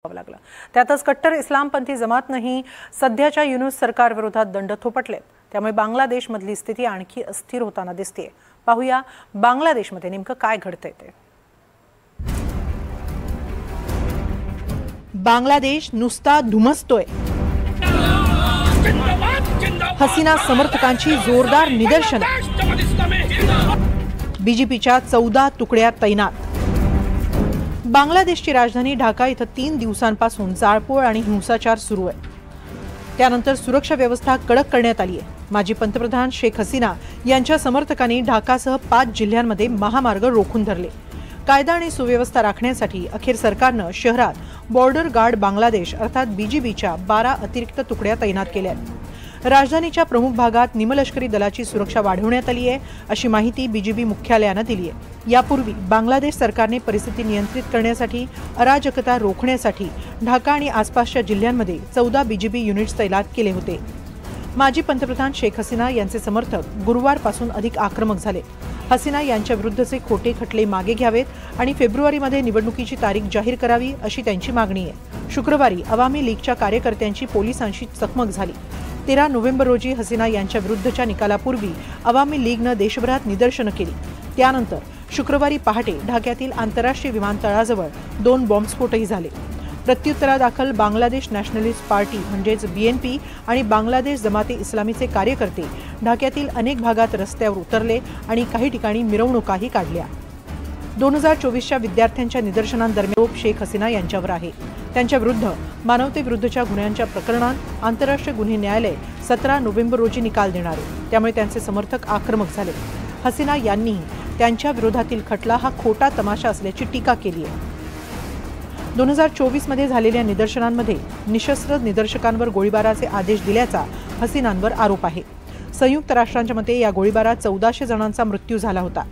लागला। त्यातच कट्टर इस्लामपंथी जमातनेही सध्याच्या युनूस सरकार विरोधात दंड थोपटलेत। त्यामुळे बांगलादेशमधली स्थिती आणखी अस्थिर होताना दिसतेय। पाहूया बांगलादेशमध्ये नेमकं काय घडतंय ते। बांगलादेश नुसता धुमसतोय। हसीना समर्थकांची जोरदार निदर्शनं। बीजेपीच्या 14 तुकड्या तैनात। बांगलादेशची राजधानी ढाका इथं 3 दिवसांपासून जाळपोळ आणि हिंसाचार सुरू आहे। त्यानंतर सुरक्षा व्यवस्था कडक करण्यात आली आहे। माजी पंतप्रधान शेख हसीना यांच्या समर्थकांनी ढाकासह 5 जिल्ह्यांमध्ये महामार्ग रोखून धरले। कायदा आणि सुव्यवस्था राखण्यासाठी अखेर सरकारनं शहरात बॉर्डर गार्ड बांगलादेश अर्थात बीजीबीच्या 12 अतिरिक्त तुकड्या तैनात केल्या आहेत। राजधानीच्या प्रमुख भागात निमलष्करी दलाची सुरक्षा वाढवण्यात आली आहे, अशी माहिती बीजीबी मुख्यालयानं दिली आहे। यापूर्वी बांगलादेश सरकारने परिस्थिती नियंत्रित करण्यासाठी अराजकता रोखण्यासाठी ढाका आणि आसपासच्या जिल्ह्यांमध्ये 14 बीजीबी युनिट्स तैनात केले होते। माजी पंतप्रधान शेख हसीना यांचे समर्थक गुरुवारपासून अधिक आक्रमक झाले। हसीना यांच्या विरुद्धचे खोटे खटले मागे घ्यावेत आणि फेब्रुवारीमध्ये निवडणुकीची तारीख जाहीर करावी, अशी त्यांची मागणी आहे। शुक्रवारी अवामी लीगच्या कार्यकर्त्यांची पोलिसांशी चकमक झाली। 13 नोव्हेंबर रोजी हसीना यांच्या विरुद्धच्या निकालापूर्वी अवामी लीगनं देशभरात निदर्शनं केली। त्यानंतर शुक्रवारी पहाटे ढाक्यातील आंतरराष्ट्रीय विमानतळाजवळ 2 बॉम्बस्फोटही झाले। प्रत्युत्तरादाखल बांगलादेश नॅशनलिस्ट पार्टी म्हणजेच बीएनपी आणि बांगलादेश जमाते इस्लामीचे कार्यकर्ते ढाक्यातील अनेक भागात रस्त्यावर उतरले आणि काही ठिकाणी मिरवणुकाही काढल्या। 2024च्या विद्यार्थ्यांच्या निदर्शनांदरम्यान शेख हसीना यांच्यावर आहे। त्यांच्या विरुद्ध मानवतेविरुद्धच्या गुन्ह्यांच्या प्रकरणात आंतरराष्ट्रीय गुन्हे न्यायालय 17 नोव्हेंबर रोजी निकाल देणार आहे। त्यामुळे त्यांचे समर्थक आक्रमक झाले। हसीना यांनीही त्यांच्या विरोधातील खटला हा खोटा तमाशा असल्याची टीका केली आहे। 2024 मध्ये झालेल्या निदर्शनांमध्ये निशस्त्र निदर्शकांवर गोळीबाराचे आदेश दिल्याचा हसीनांवर आरोप आहे। संयुक्त राष्ट्रांच्या मते या गोळीबारात 1400 जणांचा मृत्यू झाला होता।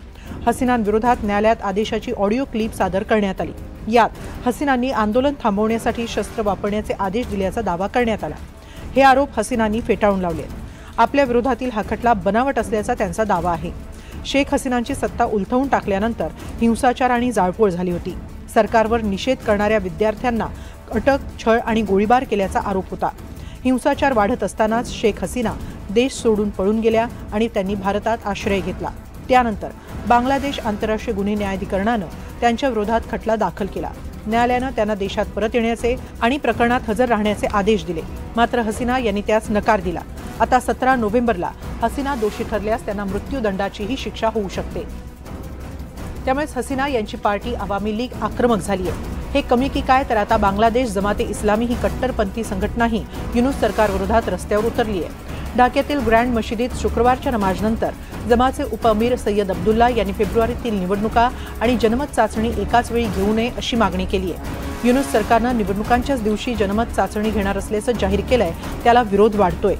हसीनांविरोधात न्यायालयात आदेशाची ऑडिओ क्लिप सादर करण्यात आली। यात हसीनांनी आंदोलन थांबवण्यासाठी शस्त्र वापरण्याचे आदेश दिल्याचा दावा करण्यात आला। हे आरोप हसीनांनी फेटाळून लावले। आपल्या विरोधातील हा खटला बनावट असल्याचा त्यांचा दावा आहे। शेख हसीनांची सत्ता उलथवून टाकल्यानंतर हिंसाचार आणि जाळपोळ झाली होती। सरकारवर निषेध करणाऱ्या विद्यार्थ्यांना अटक, छळ आणि गोळीबार केल्याचा आरोप होता। हिंसाचार वाढत असतानाच शेख हसीना देश सोडून पळून गेल्या आणि त्यांनी भारतात आश्रय घेतला। त्यानंतर बांगलादेश आंतरराष्ट्रीय गुन्हे न्यायाधिकरणानं त्यांच्या विरोधात खटला दाखल केला। न्यायालयानं त्यांना देशात परत येण्याचे आणि प्रकरणात हजर राहण्याचे आदेश दिले। मात्र हसीना यांनी त्यास नकार दिला। आता 17 नोव्हेंबरला हसीना दोषी ठरल्यास त्यांना मृत्यूदंडाचीही शिक्षा होऊ शकते। त्यामुळेच हसीना यांची पार्टी अवामी लीग आक्रमक झाली आहे। हे कमी की काय, तर आता बांगलादेश जमाते इस्लामी ही कट्टरपंथी संघटनाही युनूस सरकारविरोधात रस्त्यावर उतरली आहे। ढाक्यातील ग्रँड मशिदीत शुक्रवारच्या नमाजनंतर जमाचे उपअमीर सय्यद अब्दुल्ला यांनी फेब्रुवारीतील निवडणुका आणि जनमत चाचणी एकाच वेळी घेऊ नये, अशी मागणी केली आहे। युनूस सरकारनं निवडणुकांच्याच दिवशी जनमत चाचणी घेणार असल्याचं जाहीर केलंय, त्याला विरोध वाढतोय।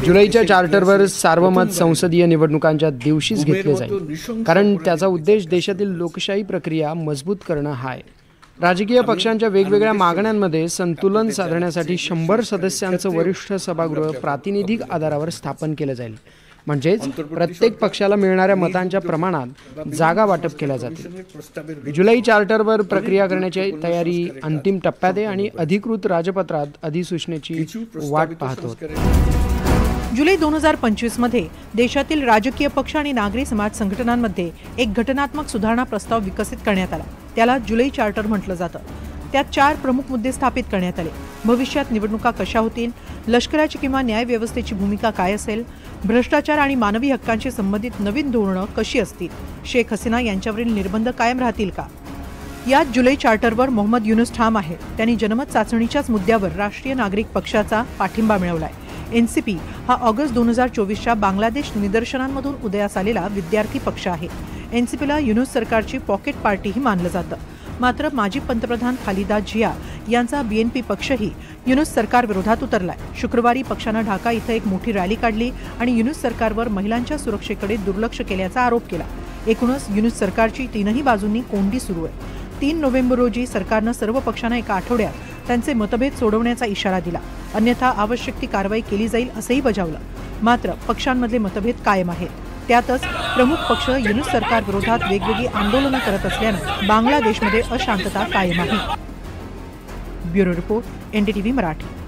जुलैच्या चार्टरवर सार्वमत संसदीय निवडणुकांच्या दिवशीच घेतले जाईल, कारण त्याचा उद्देश देशातील लोकशाही प्रक्रिया मजबूत करणं हा आहे। राजकीय पक्षांच्या वेगवेगळ्या मागण्यांमध्ये संतुलन साधण्यासाठी 100 सदस्यांचं वरिष्ठ सभागृह प्रातिनिधिक आधारावर स्थापन केलं जाईल। म्हणजेच प्रत्येक पक्षाला मिळणाऱ्या मतांच्या प्रमाणात जागा वाटप केल्या जातील। जुलै चार्टरवर प्रक्रिया करण्याची तयारी अंतिम टप्प्यात आहे आणि अधिकृत राजपत्रात अधिसूचनेची वाट पाहत आहोत। जुलै 2025 मध्ये देशातील राजकीय पक्ष आणि नागरी समाज संघटनांमध्ये एक घटनात्मक सुधारणा प्रस्ताव विकसित करण्यात आला। त्याला जुलै चार्टर म्हटलं जातं। त्यात 4 प्रमुख मुद्दे स्थापित करण्यात आले। भविष्यात निवडणुका कशा होतील, लष्कराची किंवा न्यायव्यवस्थेची भूमिका काय असेल, भ्रष्टाचार आणि मानवी हक्कांशी संबंधित नवीन धोरणं कशी असतील, शेख हसीना यांच्यावरील निर्बंध कायम राहतील का। यात जुलै चार्टरवर मोहम्मद युनूस ठाम आहे। त्यांनी जनमत चाचणीच्याच मुद्द्यावर राष्ट्रीय नागरिक पक्षाचा पाठिंबा मिळवलाय। एनसीपी हा ऑगस्ट 2024च्या बांगलादेश निदर्शनांमधून उदयास आलेला विद्यार्थी पक्ष आहे। एनसीपीला युनूस सरकारची पॉकेट पार्टीही मानलं जातं। मात्र माजी पंतप्रधान खालिदा जिया यांचा बीएनपी पक्षही युनूस सरकार विरोधात उतरलाय। शुक्रवारी पक्षानं ढाका इथं एक मोठी रॅली काढली आणि युनूस सरकारवर महिलांच्या सुरक्षेकडे दुर्लक्ष केल्याचा आरोप केला। एकूणच युनूस सरकारची 3ही बाजूंनी कोंडी सुरू आहे। 3 नोव्हेंबर रोजी सरकारनं सर्व पक्षांना एका आठवड्यात त्यांचे मतभेद सोडवण्याचा इशारा दिला, अन्यथा आवश्यक ती कारवाई केली जाईल असंही बजावलं। मात्र पक्षांमधले मतभेद कायम आहेत। त्यातच प्रमुख पक्ष युनूस सरकार विरोधात वेगवेगळी आंदोलनं करत असल्यानं बांगलादेशमध्ये अशांतता कायम आहे। Bureau report, NDTV Marathi.